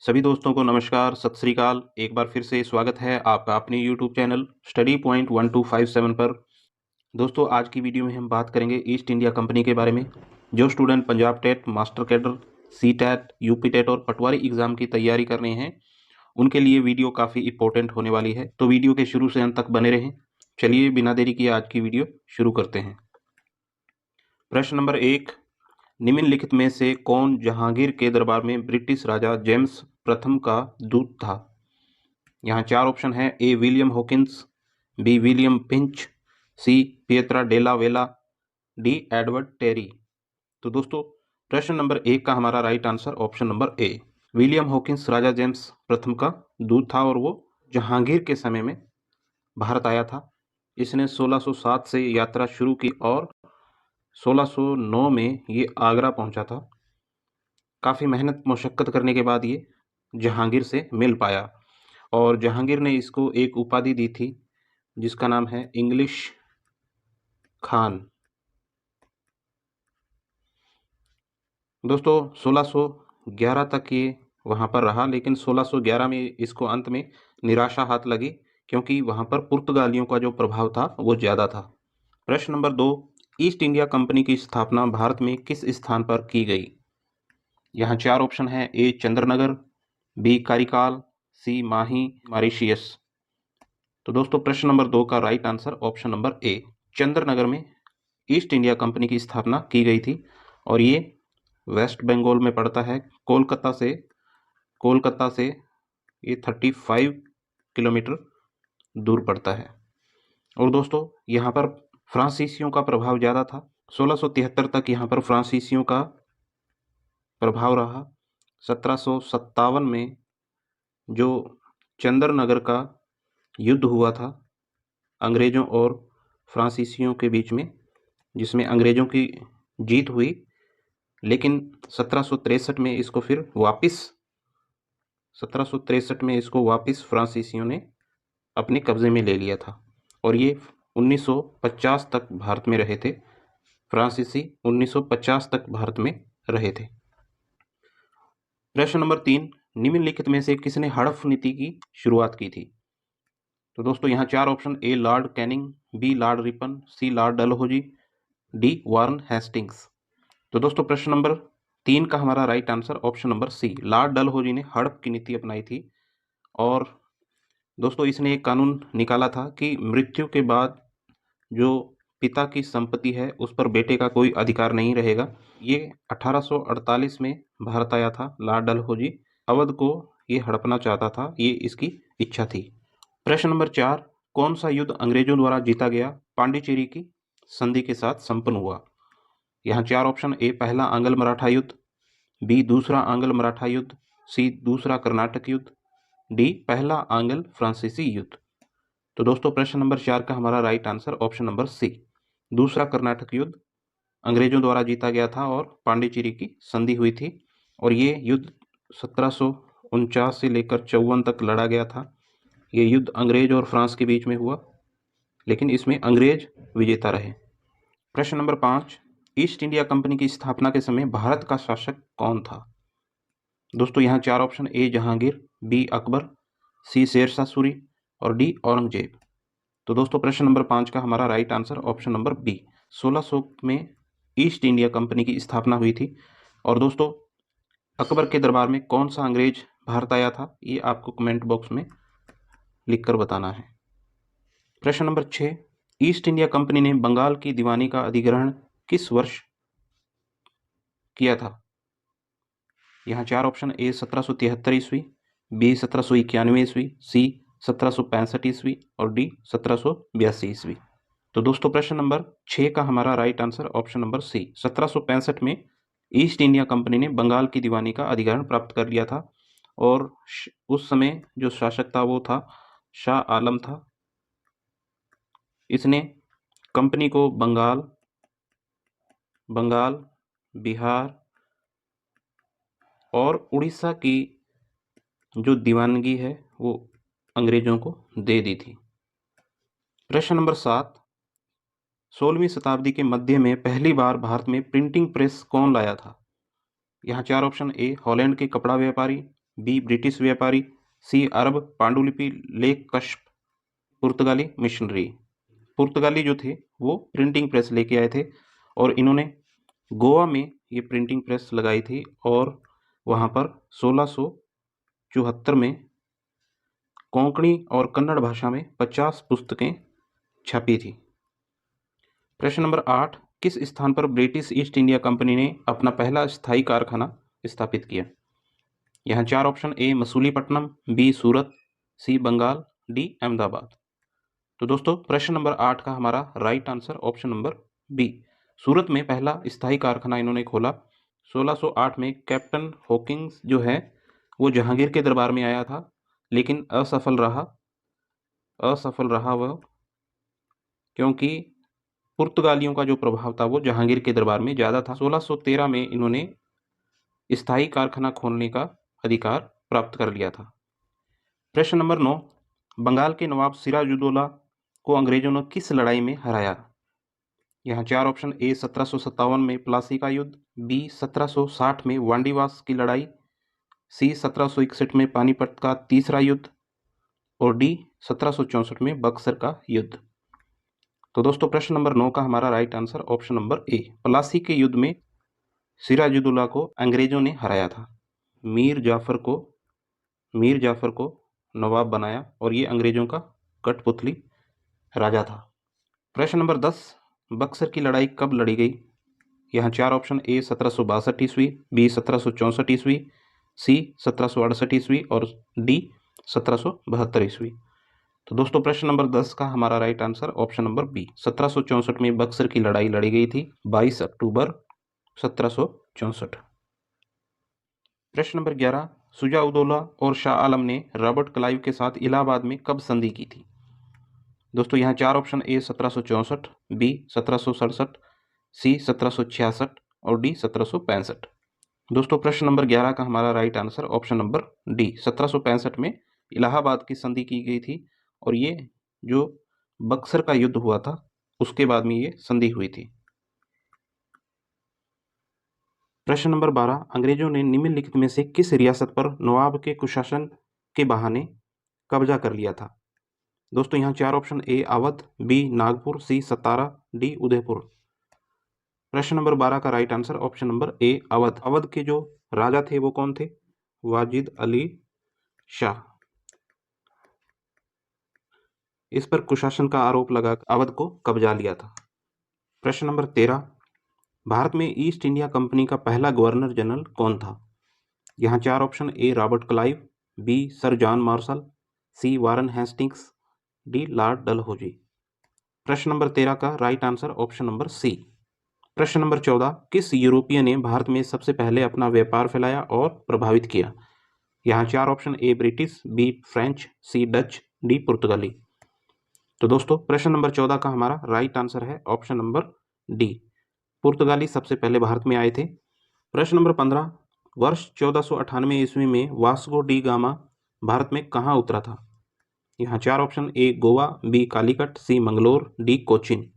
सभी दोस्तों को नमस्कार, सत श्री अकाल। एक बार फिर से स्वागत है आपका अपने यूट्यूब चैनल स्टडी पॉइंट 1257 पर। दोस्तों, आज की वीडियो में हम बात करेंगे ईस्ट इंडिया कंपनी के बारे में। जो student Punjab TET, master cadre, C TET, UP TET और पटवारी एग्जाम की तैयारी कर रहे हैं, उनके लिए वीडियो काफ़ी इंपॉर्टेंट होने वाली है, तो वीडियो के शुरू से अंत तक बने रहें। चलिए बिना देरी किए आज की वीडियो शुरू करते हैं। प्रश्न नंबर 1, निम्नलिखित में से कौन जहांगीर के दरबार में ब्रिटिश राजा जेम्स प्रथम का दूत था? यहाँ 4 ऑप्शन है। A William Hawkins, B William Finch, C Pietro Della Valle, D Edward Terry. तो दोस्तों, प्रश्न नंबर 1 का हमारा राइट आंसर ऑप्शन नंबर ए, विलियम हॉकिंस राजा जेम्स प्रथम का दूत था और वो जहांगीर के समय में भारत आया था। इसने 1607 से यात्रा शुरू की और 1609 में ये आगरा पहुंचा था। काफ़ी मेहनत मशक्क़त करने के बाद ये जहांगीर से मिल पाया और जहांगीर ने इसको एक उपाधि दी थी जिसका नाम है इंग्लिश खान। दोस्तों, 1611 तक ये वहाँ पर रहा, लेकिन 1611 में इसको अंत में निराशा हाथ लगी क्योंकि वहाँ पर पुर्तगालियों का जो प्रभाव था वो ज़्यादा था। प्रश्न नंबर 2, ईस्ट इंडिया कंपनी की स्थापना भारत में किस स्थान पर की गई? यहाँ 4 ऑप्शन है। A Chandannagar, B Karaikal, C Mahe, Mauritius. तो दोस्तों, प्रश्न नंबर 2 का right answer option number A, Chandannagar में ईस्ट इंडिया कंपनी की स्थापना की गई थी और ये वेस्ट बंगाल में पड़ता है। कोलकाता से ये 35 किलोमीटर दूर पड़ता है। और दोस्तों, यहाँ पर फ्रांसीसियों का प्रभाव ज़्यादा था। 1673 तक यहाँ पर फ्रांसीसियों का प्रभाव रहा। 1757 में जो चंद्रनगर का युद्ध हुआ था अंग्रेज़ों और फ्रांसीसियों के बीच में, जिसमें अंग्रेज़ों की जीत हुई, लेकिन 1763 में इसको फिर वापस 1763 में इसको वापस फ्रांसीसियों ने अपने कब्ज़े में ले लिया था और ये 1950 तक भारत में रहे थे। फ्रांसीसी 1950 तक भारत में रहे थे। प्रश्न नंबर 3, निम्नलिखित में से किसने हड़प नीति की शुरुआत की थी? तो दोस्तों, यहाँ 4 option. A Lord Canning, B Lord Ripon, C Lord Dalhousie, D Warren Hastings. तो दोस्तों, प्रश्न नंबर 3 का हमारा right answer option number C, Lord Dalhousie ने हड़प की नीति अपनाई थी। और दोस्तों, इसने एक कानून निकाला था कि मृत्यु के बाद जो पिता की संपत्ति है उस पर बेटे का कोई अधिकार नहीं रहेगा। ये 1848 में भारत आया था लॉर्ड डलहौजी। अवध को ये हड़पना चाहता था, ये इसकी इच्छा थी। प्रश्न नंबर 4, कौन सा युद्ध अंग्रेजों द्वारा जीता गया पांडिचेरी की संधि के साथ संपन्न हुआ? यहाँ 4 ऑप्शन। ए पहला आंग्ल मराठा युद्ध, बी दूसरा आंग्ल मराठा युद्ध, सी दूसरा कर्नाटक युद्ध, डी पहला आंग्ल फ्रांसीसी युद्ध। तो दोस्तों, प्रश्न नंबर 4 का हमारा right answer option number C, दूसरा कर्नाटक युद्ध अंग्रेजों द्वारा जीता गया था और पांडिचेरी की संधि हुई थी और ये युद्ध 1749 से लेकर 54 तक लड़ा गया था। ये युद्ध अंग्रेज और फ्रांस के बीच में हुआ, लेकिन इसमें अंग्रेज विजेता रहे। प्रश्न नंबर 5, ईस्ट इंडिया कंपनी की स्थापना के समय भारत का शासक कौन था? दोस्तों, यहाँ 4 ऑप्शन। ए जहांगीर, बी अकबर, सी शेरशाह सूरी और डी औरंगजेब। तो दोस्तों, प्रश्न नंबर 5 का हमारा right answer option number B, 1600 में ईस्ट इंडिया कंपनी की स्थापना हुई थी। और दोस्तों, अकबर के दरबार में कौन सा अंग्रेज भारत आया था, ये आपको कमेंट बॉक्स में लिखकर बताना है। प्रश्न नंबर 6, ईस्ट इंडिया कंपनी ने बंगाल की दीवानी का अधिग्रहण किस वर्ष किया था? यहाँ 4 ऑप्शन। ए 1773 ईस्वी, बी 1791 ईस्वी, सी 1765 ईस्वी और डी 1782 ईस्वी। तो दोस्तों, प्रश्न नंबर 6 का हमारा right answer option number C, 1765 में ईस्ट इंडिया कंपनी ने बंगाल की दीवानी का अधिग्रहण प्राप्त कर लिया था और उस समय जो शासक था वो था शाह आलम था। इसने कंपनी को बंगाल, बिहार और उड़ीसा की जो दीवानगी है वो अंग्रेजों को दे दी थी। प्रश्न नंबर 7, 16वीं शताब्दी के मध्य में पहली बार भारत में प्रिंटिंग प्रेस कौन लाया था? यहाँ 4 ऑप्शन। ए हॉलैंड के कपड़ा व्यापारी, बी ब्रिटिश व्यापारी, सी अरब पांडुलिपि लेख कश्प, पुर्तगाली मिशनरी। पुर्तगाली जो थे वो प्रिंटिंग प्रेस लेके आए थे और इन्होंने गोवा में ये प्रिंटिंग प्रेस लगाई थी और वहाँ पर 1674 में कोंकणी और कन्नड़ भाषा में 50 पुस्तकें छपी थी। प्रश्न नंबर 8, किस स्थान पर ब्रिटिश ईस्ट इंडिया कंपनी ने अपना पहला स्थायी कारखाना स्थापित किया? यहाँ 4 option, A Masulipatnam, B Surat, C Bengal, D Ahmedabad. तो दोस्तों प्रश्न नंबर 8 का हमारा right answer option number B, Surat में पहला स्थायी कारखाना इन्होंने खोला। 1608 में कैप्टन हॉकिंस जो है वो जहांगीर के दरबार में आया था, लेकिन असफल रहा वह, क्योंकि पुर्तगालियों का जो प्रभाव था वो जहांगीर के दरबार में ज़्यादा था। 1613 में इन्होंने स्थायी कारखाना खोलने का अधिकार प्राप्त कर लिया था। प्रश्न नंबर 9, बंगाल के नवाब सिराजुद्दौला को अंग्रेजों ने किस लड़ाई में हराया? यहाँ 4 ऑप्शन, ए 1757 में प्लासी का युद्ध, बी 1760 में वांडीवास की लड़ाई, सी 1761 में पानीपत का तीसरा युद्ध और डी 1764 में बक्सर का युद्ध। तो दोस्तों प्रश्न नंबर 9 का हमारा राइट आंसर ऑप्शन नंबर ए, प्लासी के युद्ध में सिराजुद्दौला को अंग्रेजों ने हराया था। मीर जाफर को नवाब बनाया और ये अंग्रेजों का कठपुतली राजा था। प्रश्न नंबर 10, बक्सर की लड़ाई कब लड़ी गई? यहाँ 4 ऑप्शन, ए 1762 ईस्वी, बी 1764 ईस्वी, सी 1768 ईस्वी और डी 1772 ईस्वी। तो दोस्तों प्रश्न नंबर 10 का हमारा right answer option number B, 1764 में बक्सर की लड़ाई लड़ी गई थी, 22 अक्टूबर 1764। प्रश्न नंबर 11, शुजा-उद-दौला और शाह आलम ने रॉबर्ट क्लाइव के साथ इलाहाबाद में कब संधि की थी? दोस्तों यहाँ 4 ऑप्शन, ए 1764, बी 1767, सी 1766 और डी 1765। दोस्तों प्रश्न नंबर 11 का हमारा right answer option number D, 1765 में इलाहाबाद की संधि की गई थी और ये जो बक्सर का युद्ध हुआ था उसके बाद में ये संधि हुई थी। प्रश्न नंबर 12, अंग्रेजों ने निम्नलिखित में से किस रियासत पर नवाब के कुशासन के बहाने कब्जा कर लिया था? दोस्तों यहाँ 4 ऑप्शन, ए अवध, बी नागपुर, सी सतारा, डी उदयपुर। प्रश्न नंबर 12 का राइट आंसर ऑप्शन नंबर ए अवध। अवध के जो राजा थे वो कौन थे? वाजिद अली शाह। इस पर कुशासन का आरोप लगा अवध को कब्जा लिया था। प्रश्न नंबर 13, भारत में ईस्ट इंडिया कंपनी का पहला गवर्नर जनरल कौन था? यहाँ 4 option, A Robert Clive, B sir John Marshall, C Warren Hastings, D Lord Dalhousie. प्रश्न नंबर 13 का right answer option number C. प्रश्न नंबर 14, किस यूरोपीय ने भारत में सबसे पहले अपना व्यापार फैलाया और प्रभावित किया? यहाँ 4 ऑप्शन, ए ब्रिटिश, बी फ्रेंच, सी डच, डी पुर्तगाली। तो दोस्तों प्रश्न नंबर 14 का हमारा राइट आंसर है ऑप्शन नंबर डी, पुर्तगाली सबसे पहले भारत में आए थे। प्रश्न नंबर 15, वर्ष 1498 ईस्वी में वास्को डी गामा भारत में कहाँ उतरा था? यहाँ 4 option, A Goa, B Calicut, C Mangalore, D Cochin.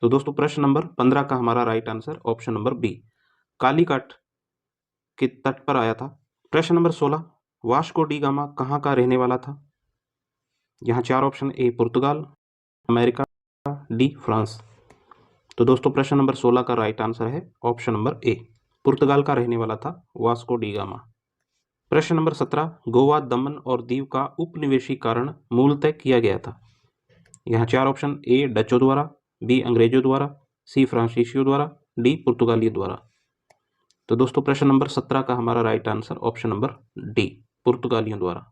तो दोस्तों प्रश्न नंबर 15 का हमारा right answer option number B, Calicut के तट पर आया था। प्रश्न नंबर 16, वास्को डी गामा कहाँ का रहने वाला था? यहाँ 4 ऑप्शन, ए पुर्तगाल, अमेरिका, डी फ्रांस। तो दोस्तों प्रश्न नंबर 16 का राइट आंसर है ऑप्शन नंबर ए, पुर्तगाल का रहने वाला था वास्को डी गामा। प्रश्न नंबर 17, गोवा, दमन और दीव का उपनिवेशीकरण मूलतः किया गया था? यहाँ 4 ऑप्शन, ए डचों द्वारा, बी अंग्रेजों द्वारा, सी फ्रांसीसियों द्वारा, डी पुर्तगालियों द्वारा। तो दोस्तों प्रश्न नंबर 17 का हमारा right answer option number D, पुर्तगालियों द्वारा।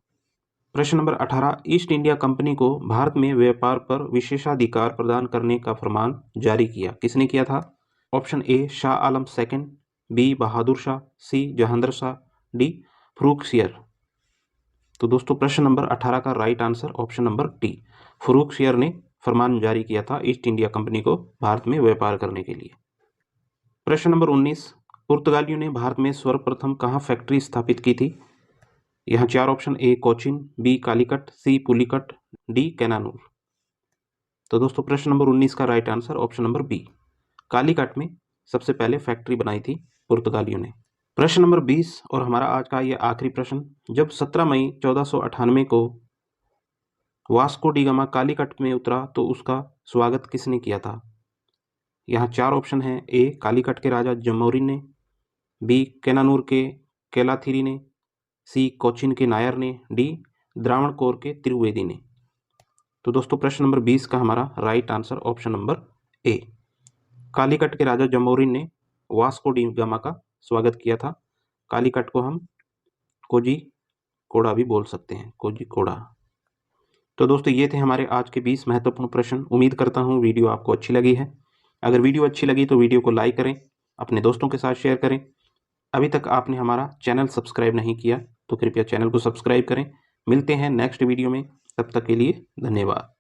प्रश्न नंबर 18, ईस्ट इंडिया कंपनी को भारत में व्यापार पर विशेषाधिकार प्रदान करने का फरमान जारी किया किसने किया था? ऑप्शन, ए शाह आलम सेकंड, बी बहादुर शाह, सी जहांगीर शाह, डी फर्रुखसियर। तो दोस्तों प्रश्न नंबर 18 का right answer option number D, Farrukhsiyar ने फरमान जारी किया था ईस्ट इंडिया कंपनी को भारत में व्यापार करने के लिए। प्रश्न नंबर 19, पुर्तगालियों ने भारत में सर्वप्रथम कहाँ फैक्ट्री स्थापित की थी? यहाँ 4 option, A Cochin, B Calicut, C Pulicat, D Cannanore. तो दोस्तों प्रश्न नंबर 19 का right answer option number B, Calicut में सबसे पहले फैक्ट्री बनाई थी पुर्तगालियों ने। प्रश्न नंबर 20 और हमारा आज का ये आखिरी प्रश्न। जब 17 मई 1498 को वास्को डी गामा कालीकट में उतरा तो उसका स्वागत किसने किया था? यहाँ 4 ऑप्शन हैं। ए कालीकट के राजा जमोरिन ने, बी केनानूर के केलाथिरी ने, सी कोचिन के नायर ने, डी द्रावणकोर के त्रिवेदी ने। तो दोस्तों प्रश्न नंबर 20 का हमारा राइट आंसर ऑप्शन नंबर ए, कालीकट के राजा जमोरिन ने वास्को डी गामा का स्वागत किया था। कालीकट को हम कोजी कोड़ा भी बोल सकते हैं, कोजी कोड़ा। तो दोस्तों ये थे हमारे आज के 20 महत्वपूर्ण प्रश्न। उम्मीद करता हूँ वीडियो आपको अच्छी लगी है। अगर वीडियो अच्छी लगी तो वीडियो को लाइक करें, अपने दोस्तों के साथ शेयर करें। अभी तक आपने हमारा चैनल सब्सक्राइब नहीं किया तो कृपया चैनल को सब्सक्राइब करें। मिलते हैं नेक्स्ट वीडियो में, तब तक के लिए धन्यवाद।